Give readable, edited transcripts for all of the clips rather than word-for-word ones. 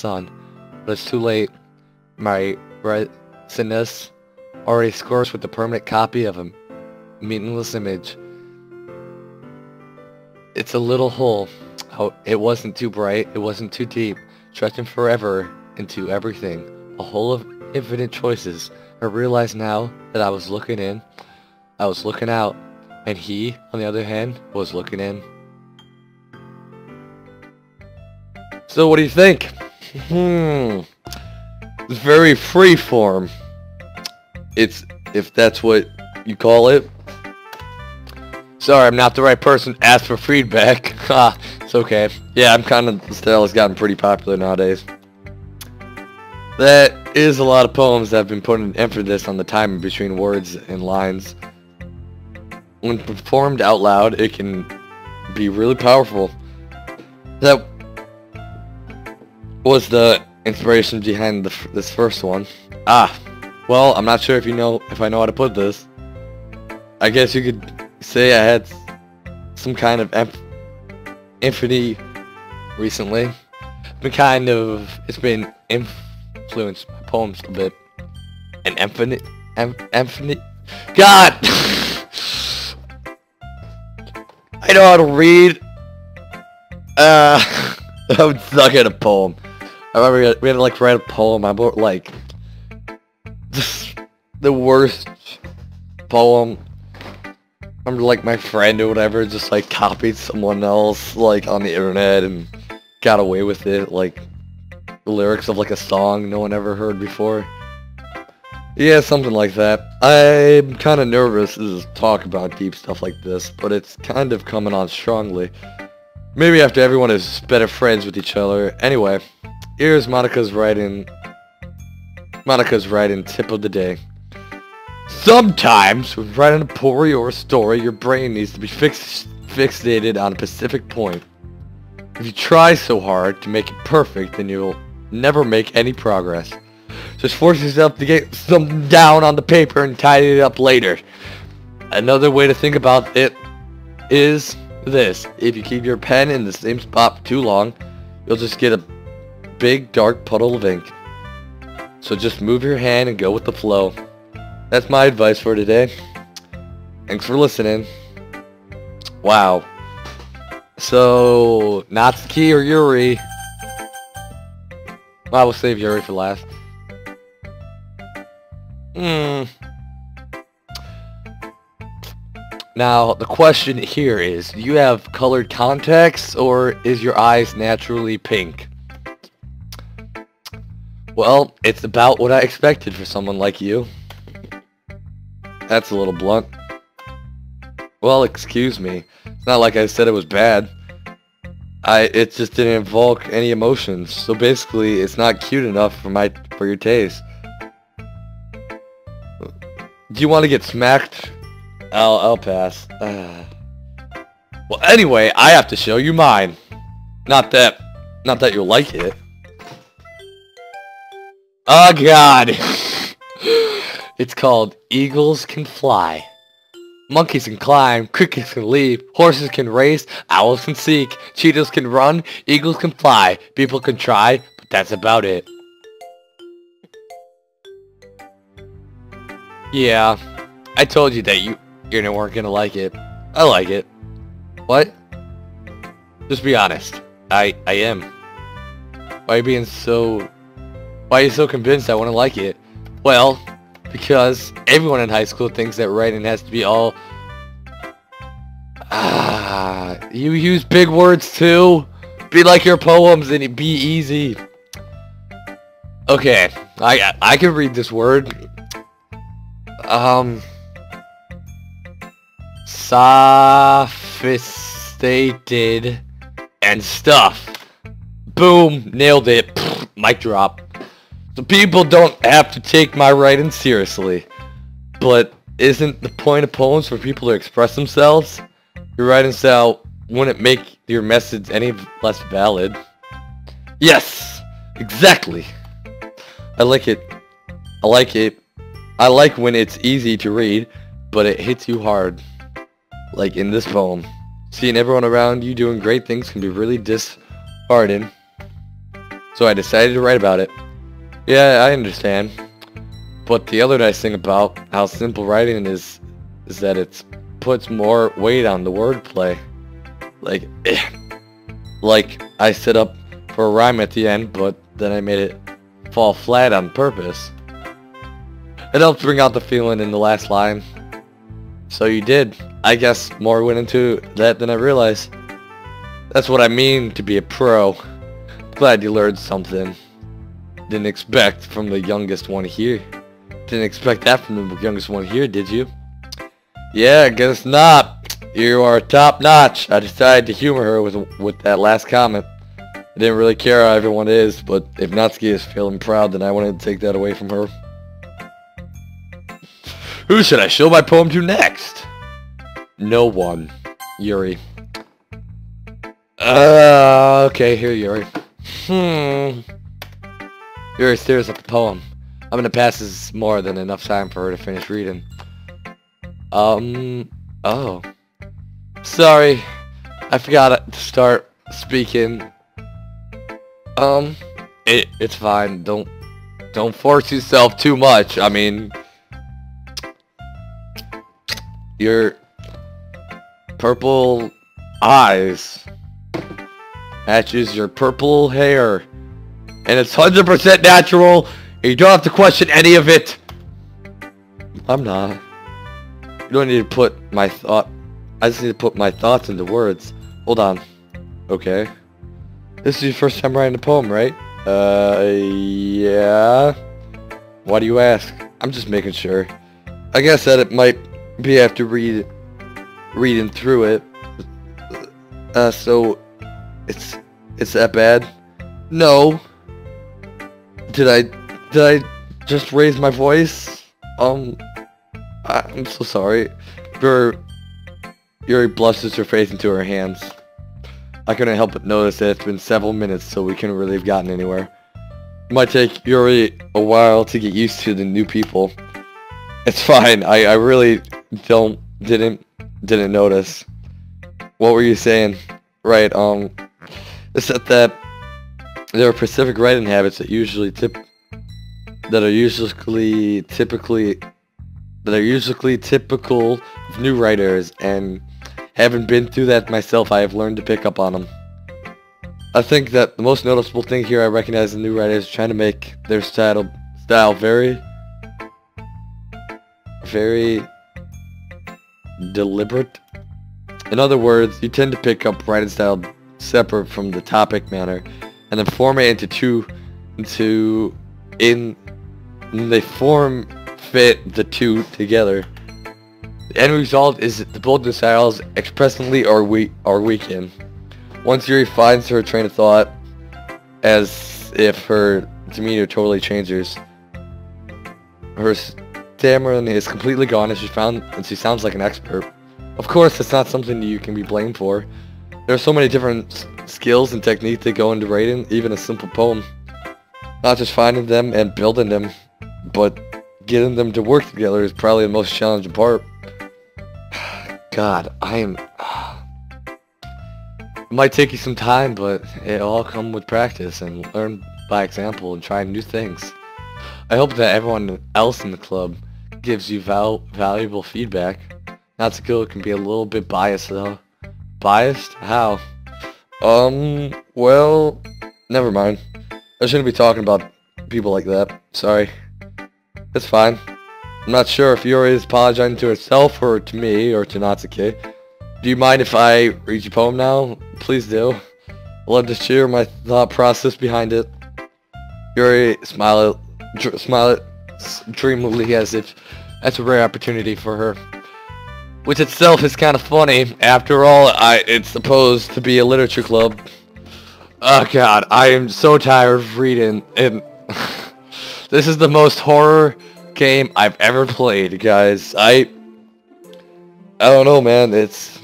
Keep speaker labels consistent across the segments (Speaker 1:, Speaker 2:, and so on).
Speaker 1: sun, but it's too late. My retinas already scores with the permanent copy of a meaningless image. It's a little hole. Oh, it wasn't too bright, it wasn't too deep, stretching forever into everything. A hole of infinite choices. I realize now that I was looking in, I was looking out, and he, on the other hand, was looking in. So what do you think? It's very freeform. It's, if that's what you call it. Sorry, I'm not the right person to ask for feedback. Ha, it's okay. Yeah, the style has gotten pretty popular nowadays. That is a lot of poems that have been putting emphasis on the timing between words and lines. When performed out loud, it can be really powerful. That was the inspiration behind this first one. Well, I'm not sure if I know how to put this. I guess you could say I had some kind of infinity recently. It's been influenced my poems a bit. An infinite, God! I know how to read. I would suck at a poem. I remember we had to like write a poem about like just the worst poem. I remember like my friend or whatever just like copied someone else like on the internet and got away with it, like the lyrics of like a song no one ever heard before. Yeah, something like that. I'm kind of nervous to talk about deep stuff like this, but it's kind of coming on strongly. Maybe after everyone is better friends with each other. Anyway, here's Monica's writing tip of the day. Sometimes, when writing a poem or a story, your brain needs to be fixated on a specific point. If you try so hard to make it perfect, then you'll never make any progress. Just force yourself to get something down on the paper and tidy it up later. Another way to think about it is this. If you keep your pen in the same spot for too long, you'll just get a big dark puddle of ink. So just move your hand and go with the flow. That's my advice for today. Thanks for listening. Wow. So, Natsuki or Yuri? Well, I will save Yuri for last. Now, the question here is, do you have colored contacts, or is your eyes naturally pink? Well, it's about what I expected for someone like you. That's a little blunt. Well, excuse me. It's not like I said it was bad. It just didn't invoke any emotions. So basically, it's not cute enough for your taste. Do you want to get smacked? I'll pass. Well, anyway, I have to show you mine. Not that you'll like it. Oh God. It's called Eagles Can Fly. Monkeys can climb, crickets can leap, horses can race, owls can seek, cheetahs can run, eagles can fly, people can try, but that's about it. Yeah, I told you that you weren't gonna like it. I like it. What? Just be honest. I am. Why are you so convinced I wouldn't like it? Well, because everyone in high school thinks that writing has to be all... you use big words too? Be like your poems and it'd be easy. Okay, I can read this word. Sophisticated and stuff. Boom, nailed it. Pfft, mic drop. So people don't have to take my writing seriously. But isn't the point of poems for people to express themselves? Your writing style wouldn't make your message any less valid. Yes, exactly. I like it. I like when it's easy to read, but it hits you hard. Like in this poem. Seeing everyone around you doing great things can be really disheartening. so I decided to write about it. Yeah, I understand. But the other nice thing about how simple writing is that it puts more weight on the wordplay. Like, like I set up for a rhyme at the end, but then I made it fall flat on purpose. It helped bring out the feeling in the last line. So you did. I guess more went into that than I realized. That's what I mean to be a pro. Glad you learned something. Didn't expect from the youngest one here. Didn't expect that from the youngest one here, did you? Yeah, guess not. You are top notch. I decided to humor her with that last comment. I didn't really care how everyone is, but if Natsuki is feeling proud, then I wanted to take that away from her. Who should I show my poem to next? No one. Yuri. Okay, here, Yuri. Yuri stares at the poem. I'm gonna pass this more than enough time for her to finish reading. Oh. Sorry. I forgot to start speaking. It's fine. Don't force yourself too much. I mean, your purple eyes matches your purple hair, and it's 100% natural. And you don't have to question any of it. I'm not. You don't need to put my thought. I just need to put my thoughts into words. Hold on. Okay. This is your first time writing a poem, right? Yeah. Why do you ask? I'm just making sure. I guess that it might be after reading through it. So it's that bad? No. Did I just raise my voice? I'm so sorry. Yuri blushes her face into her hands. I couldn't help but notice that it's been several minutes, so we couldn't really have gotten anywhere. It might take Yuri a while to get used to the new people. It's fine. I really didn't notice. What were you saying? Right. It's that there are specific writing habits that are usually typical of new writers, and having been through that myself, I have learned to pick up on them. I think that the most noticeable thing here I recognize in new writers is trying to make their style very deliberate. In other words, you tend to pick up writing style separate from the topic matter, and then form it they fit the two together. The end result is that the both styles expressively are weakened. Once Yuri finds her train of thought, as if her demeanor totally changes. Her stammering is completely gone, and she sounds like an expert. Of course, it's not something you can be blamed for. There are so many different skills and techniques that go into writing, even a simple poem. Not just finding them and building them, but getting them to work together is probably the most challenging part. God, it might take you some time, but it'll all come with practice and learn by example and trying new things. I hope that everyone else in the club gives you valuable feedback. Natsuko can be a little bit biased though. Biased? How? Well, never mind. I shouldn't be talking about people like that. Sorry. It's fine. I'm not sure if Yuri is apologizing to herself or to me or to Natsuki. Do you mind if I read your poem now? Please do. I'd love to share my thought process behind it. Yuri smiled dreamily as if that's a rare opportunity for her. Which itself is kind of funny. After all, it's supposed to be a literature club. Oh god, I am so tired of reading, and this is the most horror game I've ever played, guys. I don't know, man. It's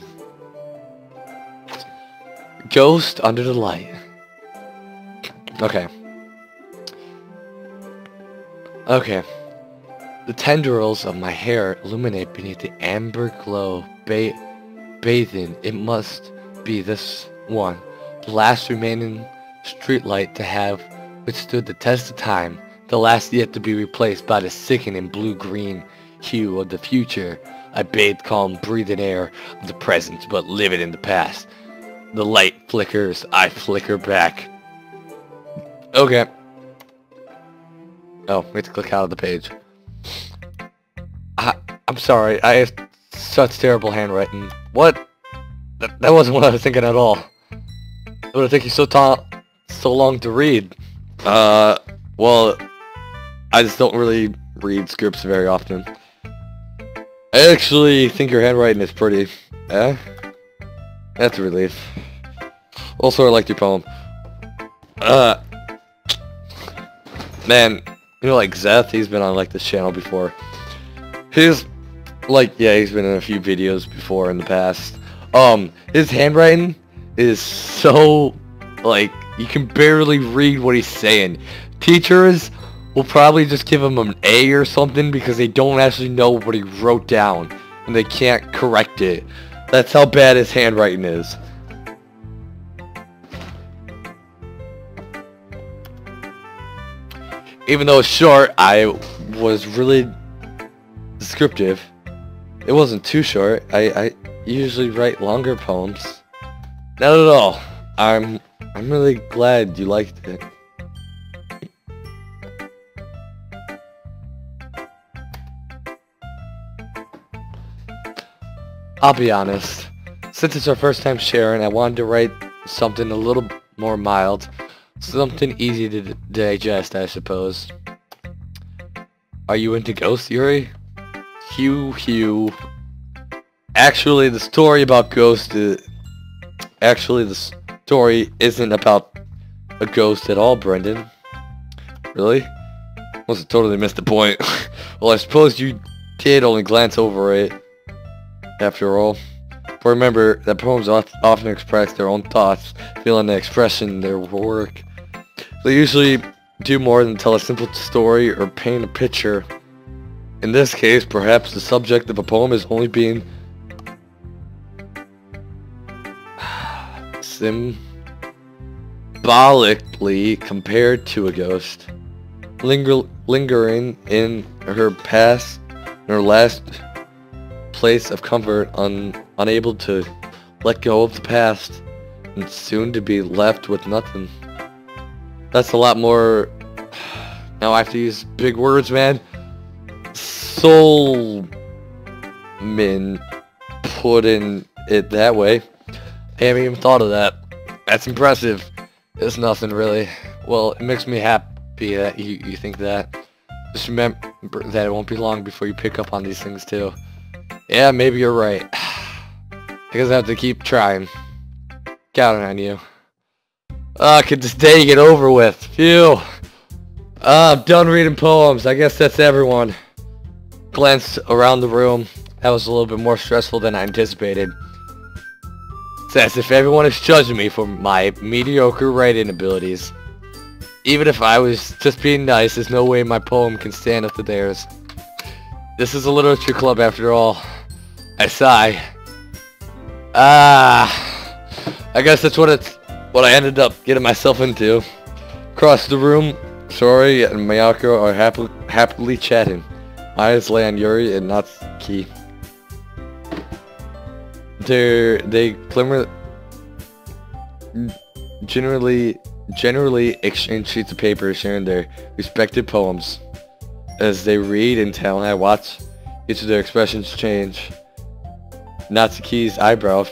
Speaker 1: Ghost Under the Light. Okay. The tendrils of my hair illuminate beneath the amber glow, bathing. It must be this one, the last remaining streetlight to have withstood the test of time, the last yet to be replaced by the sickening blue-green hue of the future. I bathed calm, breathing air of the present, but live it in the past. The light flickers, I flicker back. Okay. Oh, we have to click out of the page. I'm sorry, I have such terrible handwriting. What? That wasn't what I was thinking at all. It would have taken you so long to read. Well, I just don't really read scripts very often. I actually think your handwriting is pretty. Eh? That's a relief. Also, I liked your poem. Man, you know, like Zeth, he's been on like this channel before. He's like, yeah, he's been in a few videos before in the past. His handwriting is so, like, you can barely read what he's saying. Teachers will probably just give him an A or something because they don't actually know what he wrote down and they can't correct it. That's how bad his handwriting is. Even though it's short, I was really descriptive. It wasn't too short. I usually write longer poems. Not at all. I'm really glad you liked it. I'll be honest. Since it's our first time sharing, I wanted to write something a little more mild. Something easy to digest, I suppose. Are you into ghosts, Yuri? Hugh. Actually, the story about ghosts is... Actually, the story isn't about a ghost at all, Brendan. Really? Must have totally missed the point. Well, I suppose you did only glance over it. After all. But remember that poems often express their own thoughts, feeling the expression in their work. They usually do more than tell a simple story or paint a picture. In this case, perhaps the subject of a poem is only being symbolically compared to a ghost, lingering in her past, in her last place of comfort, unable to let go of the past, and soon to be left with nothing. That's a lot more. Now I have to use big words, man. Soulman putting it that way. I haven't even thought of that. That's impressive. It's nothing really. Well, it makes me happy that you think that. Just remember that it won't be long before you pick up on these things too. Yeah, maybe you're right. I guess I have to keep trying. Counting on you. Could this day get over with? Phew. I'm done reading poems. I guess that's everyone. Glanced around the room. That was a little bit more stressful than I anticipated. It's as if everyone is judging me for my mediocre writing abilities. Even if I was just being nice, there's no way my poem can stand up to theirs. This is a literature club after all. I sigh. I guess that's what I ended up getting myself into. Across the room, Sori and Mayako are happily chatting. My eyes lay on Yuri and Natsuki. They generally exchange sheets of paper, sharing their respective poems. As they read and tell, I watch each of their expressions change. Natsuki's eyebrow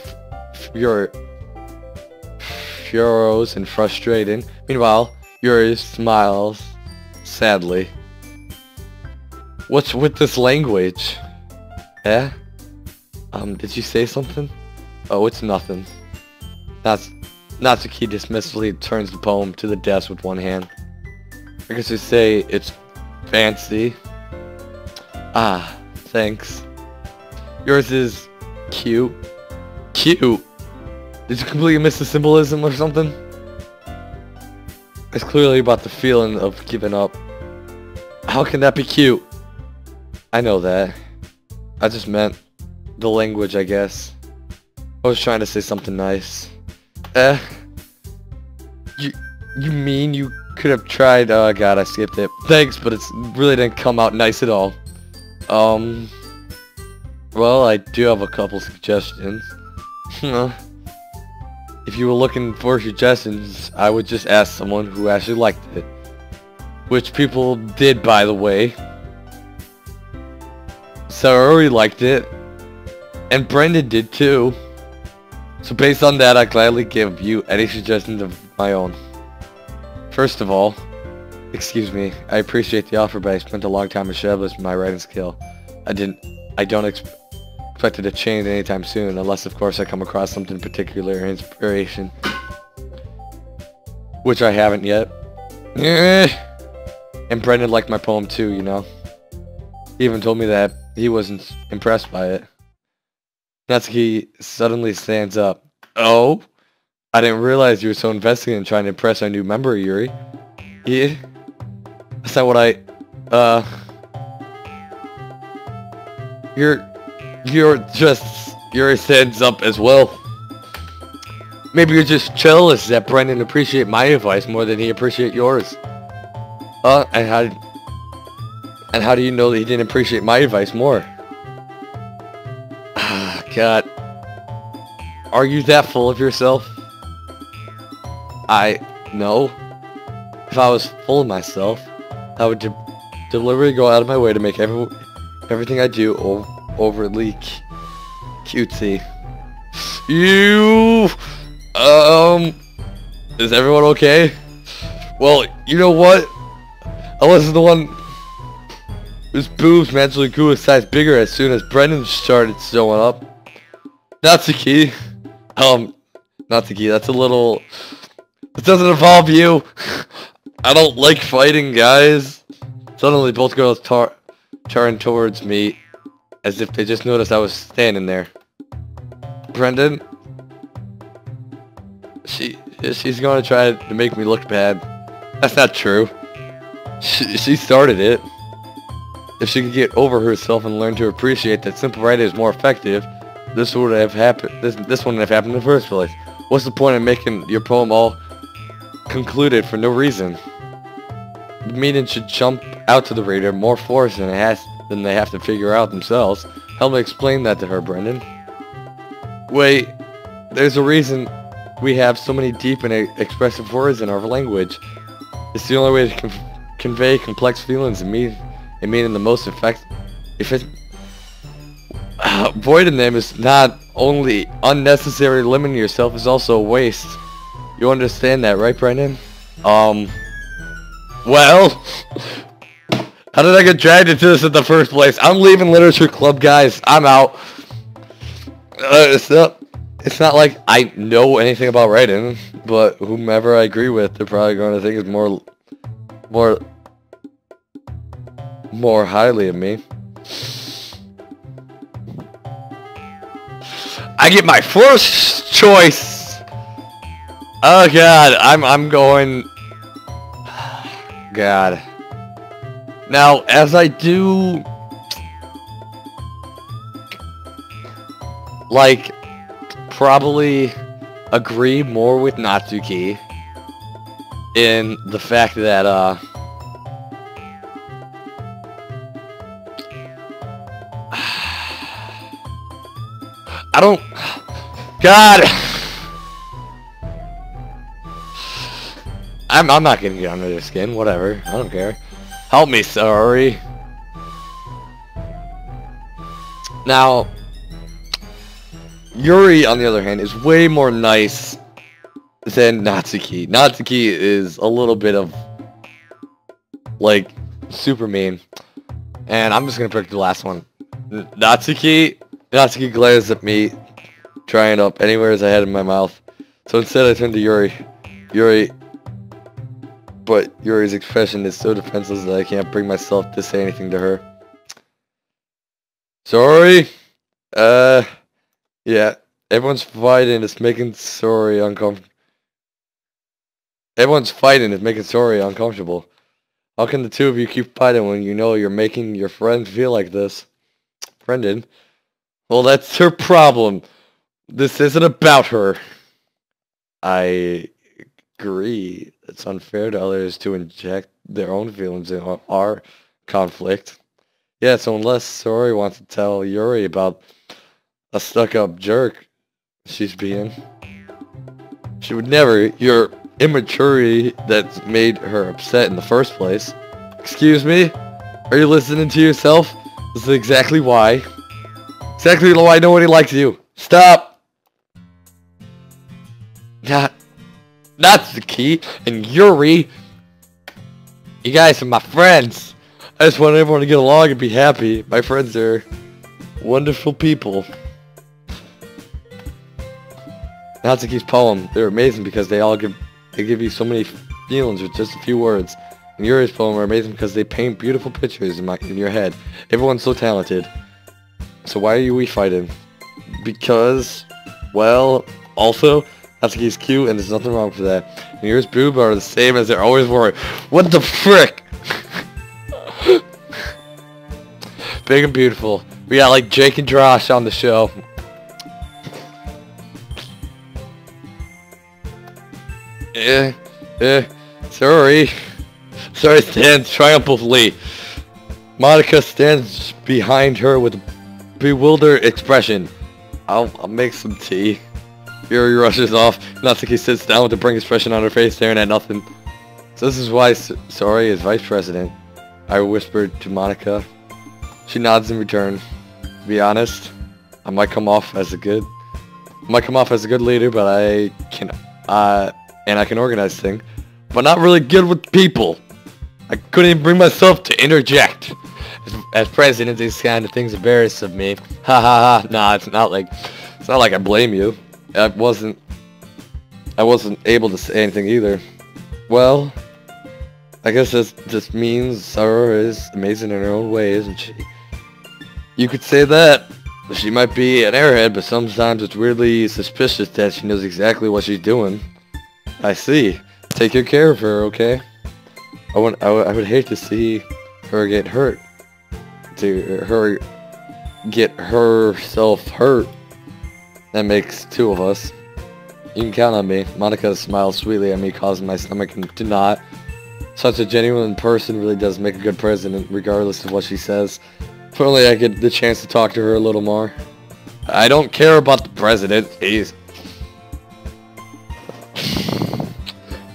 Speaker 1: furrows and frustrating. Meanwhile, Yuri smiles sadly. What's with this language? Eh? Did you say something? Oh, it's nothing. Natsuki dismissively turns the poem to the desk with one hand. I guess you say it's fancy. Ah, thanks. Yours is cute. Cute? Did you completely miss the symbolism or something? It's clearly about the feeling of giving up. How can that be cute? I know that. I just meant the language, I guess. I was trying to say something nice. You mean you could have tried, oh god, I skipped it. Thanks, but it really didn't come out nice at all. Well, I do have a couple suggestions. If you were looking for suggestions, I would just ask someone who actually liked it. Which people did, by the way. Saori liked it. And Brendan did too. So based on that, I gladly give you any suggestions of my own. First of all, excuse me, I appreciate the offer, but I spent a long time establishing my writing skill. I don't expect it to change anytime soon, unless of course I come across something particular inspiration. Which I haven't yet. And Brendan liked my poem too, you know. He even told me that he wasn't impressed by it. Natsuki suddenly stands up. Oh? I didn't realize you were so invested in trying to impress our new member, Yuri. Yeah? That's not what Yuri stands up as well. Maybe you're just jealous that Brendan appreciate my advice more than he appreciate yours. And how do you know that he didn't appreciate my advice more? God. Are you that full of yourself? No. If I was full of myself, I would deliberately go out of my way to make everything I do overly cutesy. Is everyone okay? Well, you know what? I wasn't the one whose boobs magically grew a size bigger as soon as Brendan started showing up. Natsuki. Natsuki, that's a little... It doesn't involve you. I don't like fighting, guys. Suddenly, both girls turned towards me as if they just noticed I was standing there. Brendan? She's going to try to make me look bad. That's not true. She started it. If she could get over herself and learn to appreciate that simple writing is more effective, this wouldn't have happened. This wouldn't have happened in the first place. What's the point of making your poem all concluded for no reason? The meaning should jump out to the reader more force than they have to figure out themselves. Help me explain that to her, Brendan. Wait, there's a reason we have so many deep and expressive words in our language. It's the only way to convey complex feelings and mean the most effective. Voiding them is not only unnecessary, limiting yourself is also a waste. You understand that, right, Brendan? Well, how did I get dragged into this in the first place? I'm leaving literature club, guys. I'm out. It's not like I know anything about writing, but whomever I agree with, they're probably going to think is more highly of me. I get my first choice. Oh God, I'm going. God. Now, as I do, like, probably agree more with Natsuki in the fact that I don't... God! I'm not gonna get under their skin, whatever. I don't care. Help me, sorry. Now, Yuri, on the other hand, is way more nice than Natsuki. Natsuki is a little bit of, like, super mean. And I'm just gonna pick the last one. Natsuki glares at me, trying up anywhere as I had in my mouth. So instead I turned to Yuri. But Yuri's expression is so defenseless that I can't bring myself to say anything to her. Sorry? Yeah. Everyone's fighting is making Sorry uncomfortable. How can the two of you keep fighting when you know you're making your friend feel like this? Brendan? Well, that's her problem. This isn't about her. I agree. it's unfair to others to inject their own feelings in our conflict. Yeah, so unless Sori wants to tell Yuri about a stuck-up jerk she's being, she would never. Your immaturity that's made her upset in the first place. Excuse me? Are you listening to yourself? This is exactly why. Exactly why nobody likes you. Stop! That's the key. And Yuri, you guys are my friends. I just want everyone to get along and be happy. My friends are wonderful people. Natsuki's poem, they're amazing because they give you so many feelings with just a few words. And Yuri's poem are amazing because they paint beautiful pictures in your head. Everyone's so talented. So why are we fighting? Because, well, also, Natsuki's cute and there's nothing wrong with that. And Yuri's boob are the same as they always were. What the frick? Big and beautiful. We got like Jake and Josh on the show. Sorry stands triumphantly. Monica stands behind her with a bewildered expression. I'll make some tea. Yuri rushes off. Natsuki sits down with a blank expression on her face, staring at nothing. So this is why Sori is vice president, I whispered to Monica. She nods in return. To be honest, I might come off as a good leader, but I can organize things, but not really good with people. I couldn't even bring myself to interject. As president, these kind of things embarrass of me. Ha ha ha. Nah, it's not like I blame you. I wasn't able to say anything either. Well, I guess this just means Sarah is amazing in her own way, isn't she? You could say that. She might be an airhead, but sometimes it's weirdly suspicious that she knows exactly what she's doing. I see. Take good care of her, okay? I would hate to see her get hurt. To her get herself hurt. That makes two of us. You can count on me. Monica smiles sweetly at me, causing my stomach to knot. Such a genuine person really does make a good president, regardless of what she says. If only I get the chance to talk to her a little more. I don't care about the president. Jeez.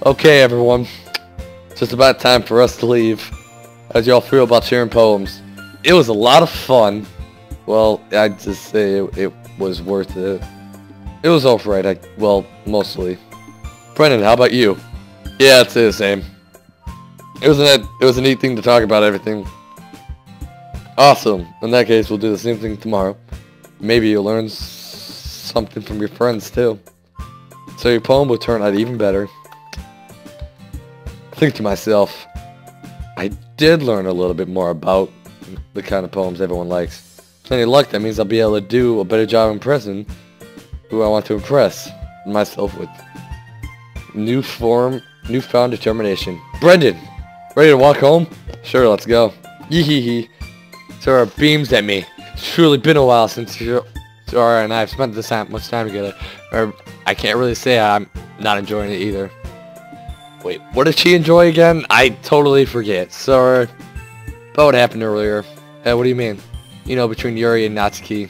Speaker 1: Okay, everyone. It's just about time for us to leave. How'd y'all feel about sharing poems? It was a lot of fun. Well, I'd just say it was worth it. It was alright, well, mostly. Brennan, how about you? Yeah, I'd say the same. It was a neat thing to talk about everything. Awesome. In that case, we'll do the same thing tomorrow. Maybe you'll learn something from your friends, too. So your poem will turn out even better. I think to myself, I did learn a little bit more about the kind of poems everyone likes. With any luck, that means I'll be able to do a better job impressing who I want to impress myself with. Newfound determination. Brendan, ready to walk home? Sure, let's go. Yee-hee-hee. Sarah beams at me. It's truly been a while since Sarah and I have spent this much time together. Or I can't really say I'm not enjoying it either. Wait, what did she enjoy again? I totally forget. Sorry. About what happened earlier. What do you mean? You know, between Yuri and Natsuki.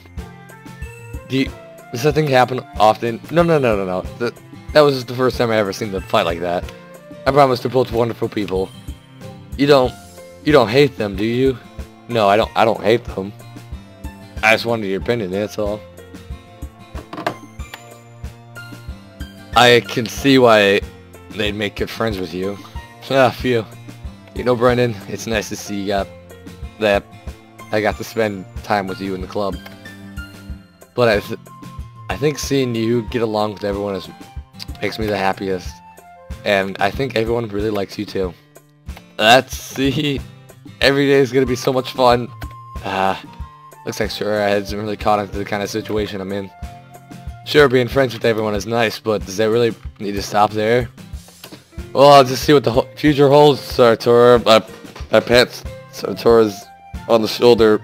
Speaker 1: Does that thing happen often? No. That was just the first time I ever seen them fight like that. I promise they're both wonderful people. You don't hate them, do you? No, I don't hate them. I just wanted your opinion, that's all. I can see why they'd make good friends with you. Ah, phew. You know, Brendan, it's nice to see that I got to spend time with you in the club. But I think seeing you get along with everyone makes me the happiest. And I think everyone really likes you too. Let's see. Every day is going to be so much fun. Looks like sure I hasn't really caught on to the kind of situation I'm in. Sure, being friends with everyone is nice, but does that really need to stop there? Well, I'll just see what the future holds, Sartora. I pat Sartora's on the shoulder.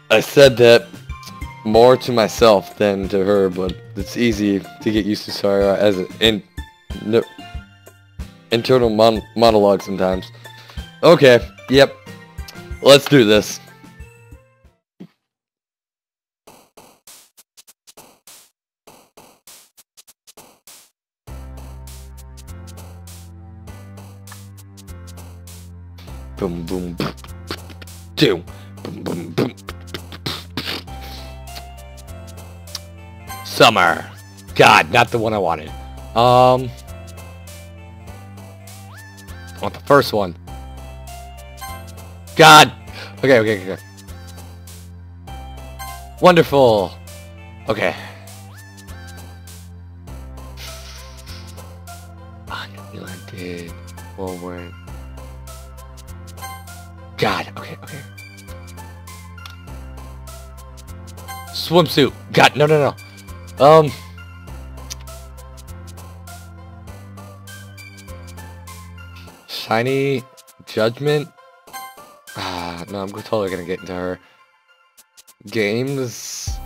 Speaker 1: I said that more to myself than to her, but it's easy to get used to Sara as internal monologue sometimes. Okay, yep. Let's do this. Boom, boom, boom, boom, boom, boom, boom. Summer. God, not the one I wanted. I want the first one. God. Okay. Wonderful. Okay. I knew I did. Forward. God. Okay. Swimsuit. God. No. Shiny Judgment. No, I'm totally gonna get into her. Games.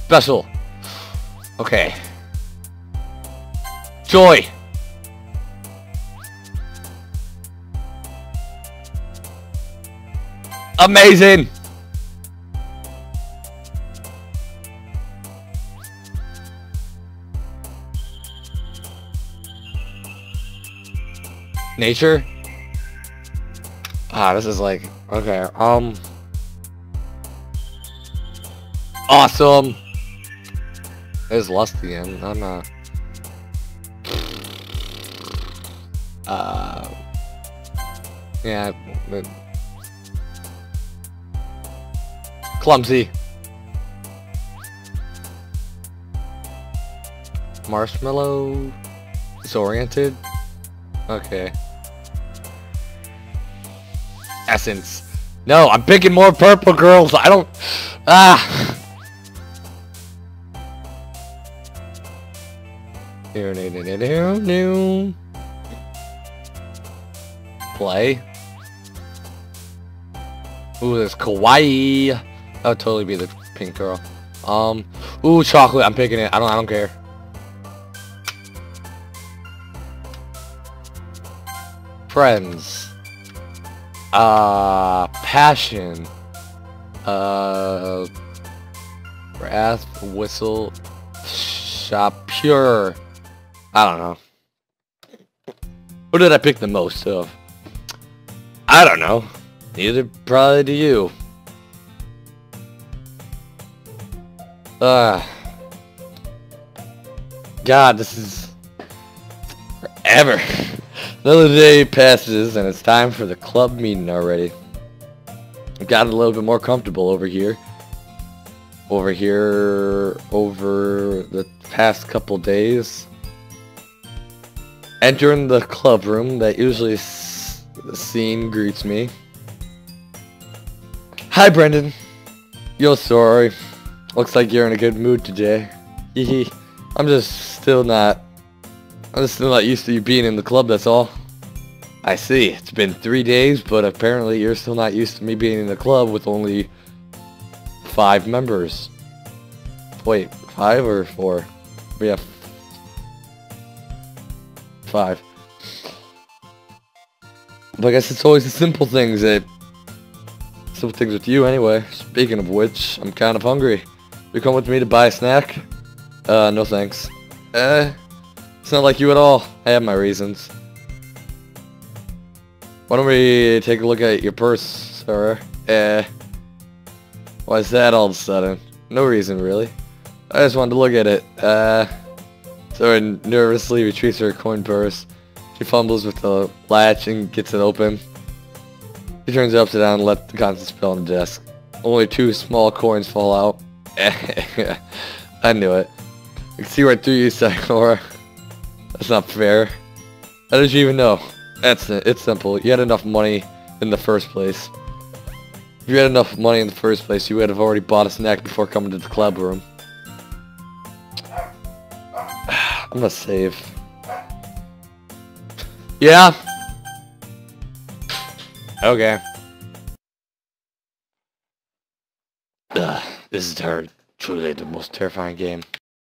Speaker 1: Special. Okay. Joy. Amazing. Nature? This is like, okay, awesome! There's Lust again, I'm not... yeah, but... Clumsy. Marshmallow... Disoriented? Okay. Essence. No, I'm picking more purple girls. I don't... Play. Ooh, there's kawaii. That would totally be the pink girl. Ooh, chocolate. I'm picking it. I don't care. Friends. Passion. Wrath, whistle, shop, pure. I don't know. Who did I pick the most of? I don't know. Neither probably do you. God, this is forever. Another day passes and it's time for the club meeting already. I've gotten a little bit more comfortable over the past couple days. Entering the club room, that usually the scene greets me. Hi, Brendan. Yo, sorry. Looks like you're in a good mood today. Hehe. I'm just still not used to you being in the club, that's all. I see. It's been 3 days, but apparently you're still not used to me being in the club with only 5 members. Wait, 5 or 4? We have 5. But I guess it's always the simple things with you anyway. Speaking of which, I'm kind of hungry. You come with me to buy a snack? No thanks. It's not like you at all. I have my reasons. Why don't we take a look at your purse, sir? Why is that all of a sudden? No reason, really. I just wanted to look at it. Sora nervously retrieves her coin purse. She fumbles with the latch and gets it open. She turns it upside down and lets the contents spill on the desk. Only 2 small coins fall out. I knew it. I can see right through you, Sakura. That's not fair. How did you even know? It's simple. You had enough money in the first place. If you had enough money in the first place, you would have already bought a snack before coming to the club room. I'm gonna save. Yeah? Okay. This is truly the most terrifying game.